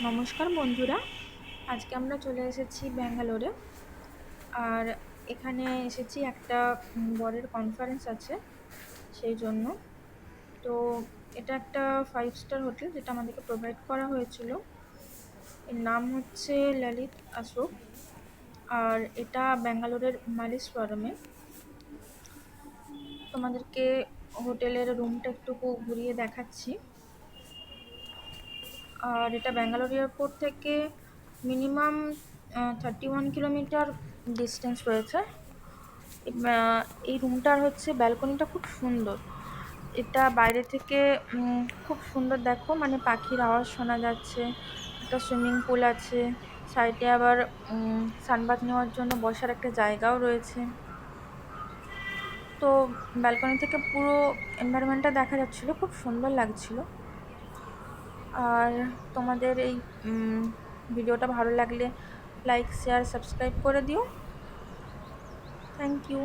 নমস্কার বন্ধুরা, আজকে আমরা চলে এসেছি ব্যাঙ্গালোরে। আর এখানে এসেছি একটা বরের কনফারেন্স আছে সেই জন্য। তো এটা একটা 5 স্টার হোটেল যেটা আমাদেরকে প্রোভাইড করা হয়েছিল। এর নাম হচ্ছে ললিত অশোক। আর এটা ব্যাঙ্গালোরের মালিসওয়ারমে। তোমাদেরকে হোটেলের রুমটা একটু ঘুরিয়ে দেখাচ্ছি। আর এটা ব্যাঙ্গালোর এয়ারপোর্ট থেকে মিনিমাম 31 কিলোমিটার ডিস্টেন্স রয়েছে। এই রুমটার হচ্ছে ব্যালকনিটা খুব সুন্দর। এটা বাইরে থেকে খুব সুন্দর, দেখো মানে পাখির আওয়াজ শোনা যাচ্ছে। একটা সুইমিং পুল আছে, সাইডে আবার সানবাথ নেওয়ার জন্য বসার একটা জায়গাও রয়েছে। তো ব্যালকনি থেকে পুরো এনভায়রনমেন্টটা দেখা যাচ্ছিল, খুব সুন্দর লাগছিল। আর তোমাদের এই ভিডিওটা ভালো লাগলে লাইক, শেয়ার, সাবস্ক্রাইব করে দিও। Thank you.